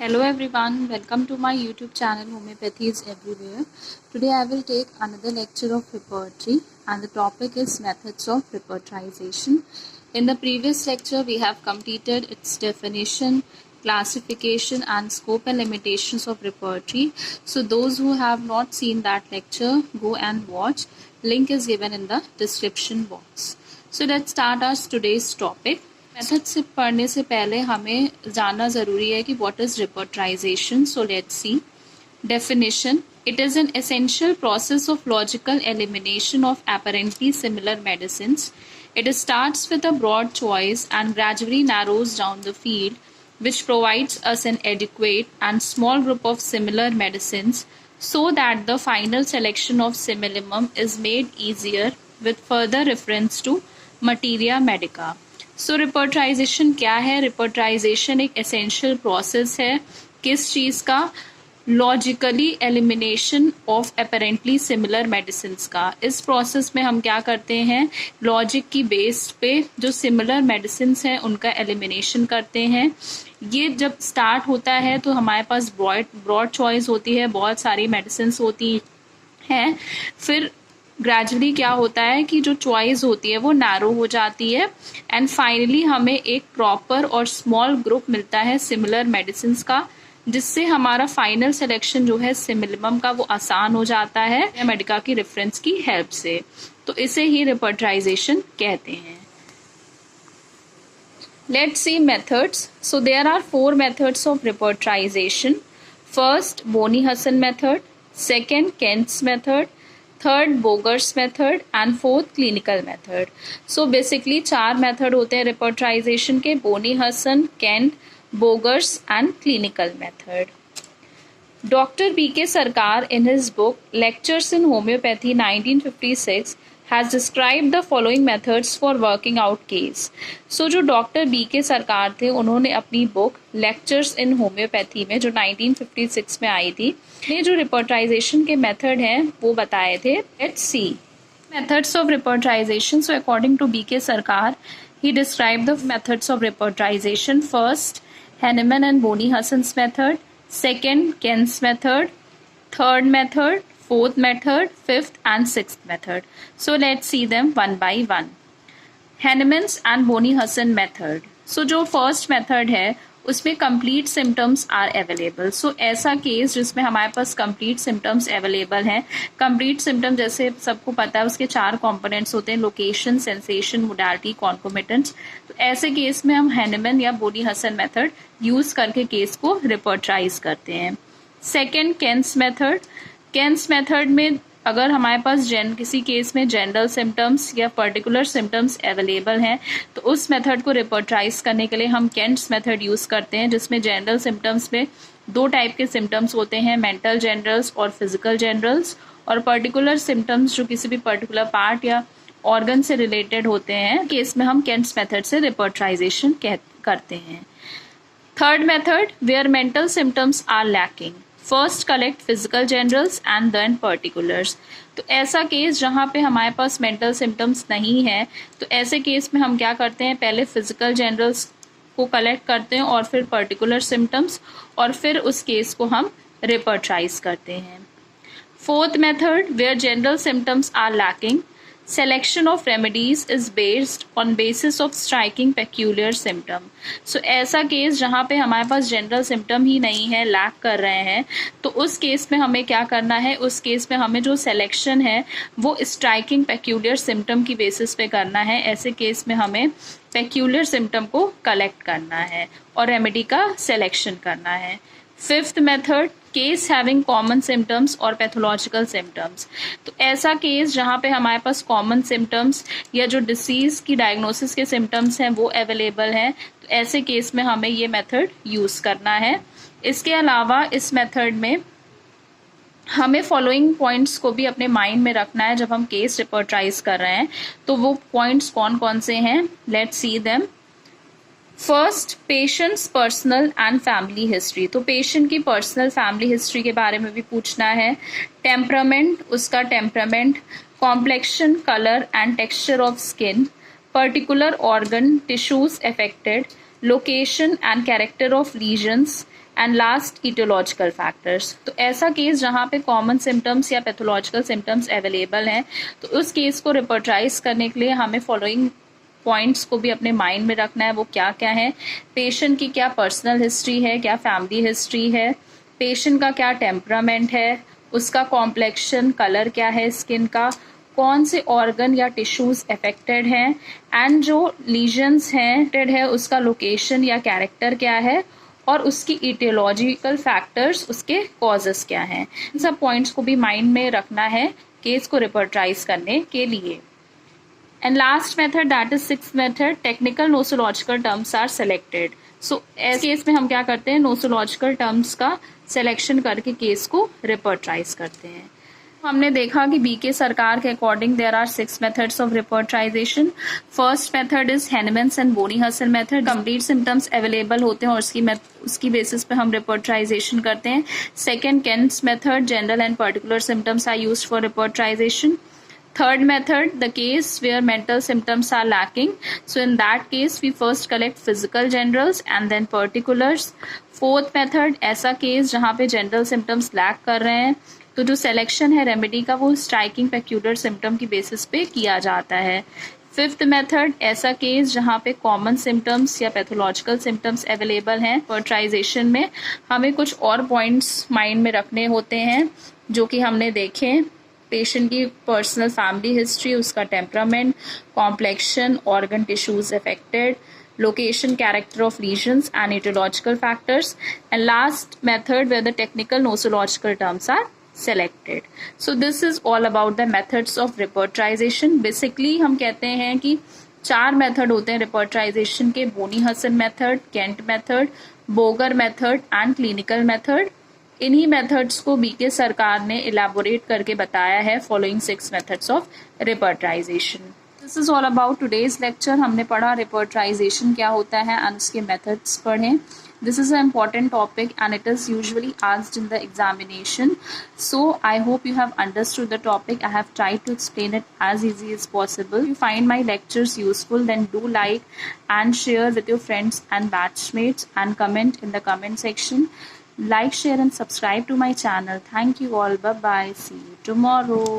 Hello everyone, welcome to my YouTube channel Homeopathy is Everywhere. Today I will take another lecture of repertory and the topic is methods of repertorization. In the previous lecture we have completed its definition, classification and scope and limitations of repertory. So those who have not seen that lecture, go and watch. Link is given in the description box. So let's start our today's topic. Method से पढ़ने से पहले हमें जानना ज़रूरी है कि what is रिपोर्टराइजेशन. So let's see definition. It is an essential process of logical elimination of apparently similar medicines. It starts with a broad choice and gradually narrows down the field, which provides us an adequate and small group of similar medicines so that the final selection of simillimum is made easier with further reference to materia medica. सो रिपोर्टराइजेशन क्या है? रिपोर्टराइजेशन एक essential process है किस चीज़ का? Logically elimination of apparently similar medicines का. इस process में हम क्या करते हैं? लॉजिक की बेस पे जो सिमिलर मेडिसिन्स हैं उनका एलिमिनेशन करते हैं. ये जब स्टार्ट होता है तो हमारे पास ब्रॉड चॉइस होती है, बहुत सारी मेडिसिन्स होती हैं. फिर ग्रेजुअली क्या होता है कि जो चॉइस होती है वो नैरो हो जाती है एंड फाइनली हमें एक प्रॉपर और स्मॉल ग्रुप मिलता है सिमिलर मेडिसिन्स का, जिससे हमारा फाइनल सिलेक्शन जो है सिमिलम का वो आसान हो जाता है मेडिका की रेफरेंस की हेल्प से. तो इसे ही रिपोर्टराइजेशन कहते हैं. Let's see methods. So there are 4 methods of repertorisation. First Boenninghausen method, second Kent's method, third Boger's method and fourth clinical method. So basically 4 method होते हैं रिपोर्टराइजेशन के: Boenninghausen, Kent, Boger's and clinical method. Doctor B.K. Sarkar in his book Lectures in Homeopathy 1956 has described the following methods for working out case. So जो doctor B.K. सरकार थे उन्होंने अपनी book Lectures in Homeopathy में जो 1956 में आई थी ने जो रिपोर्टराइजेशन के मेथड हैं वो बताए थे. Let's see methods of reporterization. So according to B.K. सरकार, he described the methods of reporterization. First, Hahnemann and Boni-Hassan's method. Second, Kent's method. Third method, fourth method, fifth and sixth method. So let's see them one by one. Hahnemann's and Boni-Hassan method. So जो first method है उसमें complete symptoms are available. So ऐसा case जिसमें हमारे पास complete symptoms available हैं. complete symptom जैसे सबको पता है उसके 4 components होते हैं: location, sensation, modality, concomitants. तो ऐसे केस में हम Hahnemann या Boni-Hassan method यूज करके केस को रिपोर्टराइज करते हैं. Second, Kent's method. Kant's method में अगर हमारे पास किसी केस में जनरल सिम्टम्स या पर्टिकुलर सिम्टम्स अवेलेबल हैं तो उस मेथड को रिपोर्टराइज करने के लिए हम केंट्स मेथड यूज़ करते हैं, जिसमें जनरल सिम्टम्स में 2 टाइप के सिम्टम्स होते हैं: मेंटल जनरल्स और फिजिकल जनरल्स. और पर्टिकुलर सिम्टम्स जो किसी भी पर्टिकुलर पार्ट या ऑर्गन से रिलेटेड होते हैं केस में हम केंट्स मेथड से रिपोर्टराइजेशन करते हैं. Third method, where mental symptoms are lacking. First collect physical generals and then particulars. तो ऐसा केस जहाँ पे हमारे पास मेंटल सिम्टम्स नहीं है तो ऐसे केस में हम क्या करते हैं? पहले फिजिकल जनरल्स को कलेक्ट करते हैं और फिर पर्टिकुलर सिम्टम्स और फिर उस केस को हम रिपोर्टराइज करते हैं. Fourth method, where general symptoms are lacking. Selection of remedies is based on basis of striking peculiar symptom. So ऐसा केस जहाँ पे हमारे पास जनरल सिम्टम ही नहीं है, लैक कर रहे हैं, तो उस केस में हमें क्या करना है? उस केस में हमें जो सिलेक्शन है वो स्ट्राइकिंग पेक्यूलियर सिम्टम की बेसिस पे करना है. ऐसे केस में हमें पेक्यूलियर सिम्टम को कलेक्ट करना है और रेमेडी का सिलेक्शन करना है. Fifth method, case having common symptoms और पैथोलॉजिकल सिम्टम्स. तो ऐसा केस जहाँ पे हमारे पास कॉमन सिम्टम्स या जो डिसीज़ की डायग्नोसिस के सिम्टम्स हैं वो अवेलेबल हैं, तो ऐसे केस में हमें ये मेथड यूज़ करना है. इसके अलावा इस मेथड में हमें फॉलोइंग पॉइंट्स को भी अपने माइंड में रखना है जब हम केस रिपोर्टराइज कर रहे हैं. तो वो पॉइंट्स कौन कौन से हैं? Let's see them. First, patients personal and family history. तो पेशेंट की पर्सनल फैमिली हिस्ट्री के बारे में भी पूछना है. टेम्परामेंट, उसका temperament. Complexion, colour and texture of skin. Particular organ tissues affected. Location and character of lesions. And last aetiological factors. तो ऐसा केस जहाँ पे कॉमन सिम्टम्स या पैथोलॉजिकल सिम्टम्स अवेलेबल हैं, तो उस केस को रिपोर्टराइज करने के लिए हमें फॉलोइंग पॉइंट्स को भी अपने माइंड में रखना है। वो क्या क्या है? पेशेंट की क्या पर्सनल हिस्ट्री है, क्या फैमिली हिस्ट्री है, पेशेंट का क्या टेम्परामेंट है, उसका कॉम्प्लेक्शन कलर क्या है स्किन का, कौन से ऑर्गन या टिश्यूज अफेक्टेड हैं, एंड जो लीजन्स हैं उसका लोकेशन या कैरेक्टर क्या है, और उसकी इटियोलॉजिकल फैक्टर्स, उसके कॉजेस क्या हैं। इन सब पॉइंट्स को भी माइंड में रखना है केस को रिपोर्टराइज करने के लिए। And last method, that is sixth method, technical nosological terms are selected. So इस केस में हम क्या करते हैं, नोसोलॉजिकल टर्म्स का सिलेक्शन करके केस को रिपोर्टराइज करते हैं। हमने देखा कि बीके सरकार के according there are 6 methods of repertorisation. First method is Hahnemann's and Boenninghausen method. Complete symptoms available होते हैं और उसकी बेसिस पे हम रिपोर्टराइजेशन करते हैं। Second, Kent's method, general and particular symptoms are used for repertorization. Third method, the case where mental symptoms are lacking. So in that case, we first collect physical generals and then particulars. Fourth method, ऐसा case जहाँ पे general symptoms lack कर रहे हैं, तो जो selection है remedy का वो striking peculiar symptom की बेसिस पे किया जाता है. फिफ्थ मेथड, ऐसा केस जहाँ पे कॉमन सिम्टम्स या पैथोलॉजिकल सिम्टम्स अवेलेबल हैं। रिपोर्टराइजेशन में हमें कुछ और पॉइंट्स माइंड में रखने होते हैं जो कि हमने देखे। पेशेंट की पर्सनल फैमिली हिस्ट्री, उसका temperament, complexion, organ tissues affected, location, character of lesions and etiological factors, and last method where the technical nosological terms are selected. So this is all about the methods of reporterization. Basically हम कहते हैं कि 4 method होते हैं repertorisation के, Boenninghausen method, Kent method, Boger method and clinical method. इन्हीं methods को B K Sarkar ने इलैबोरेट करके बताया है following 6 methods of repertorisation. This is all about today's lecture. हमने पढ़ा रिपोर्टराइजेशन क्या होता है एंड उसके मेथड्स पढ़े। This is an important topic and it is usually asked in the examination. So I hope you have understood the topic. I have tried to explain it as easy as possible. If you find my lectures useful, then do like and share with your friends and batchmates and comment in the comment section. Like, share and subscribe to my channel. Thank you all. Bye bye. See you tomorrow.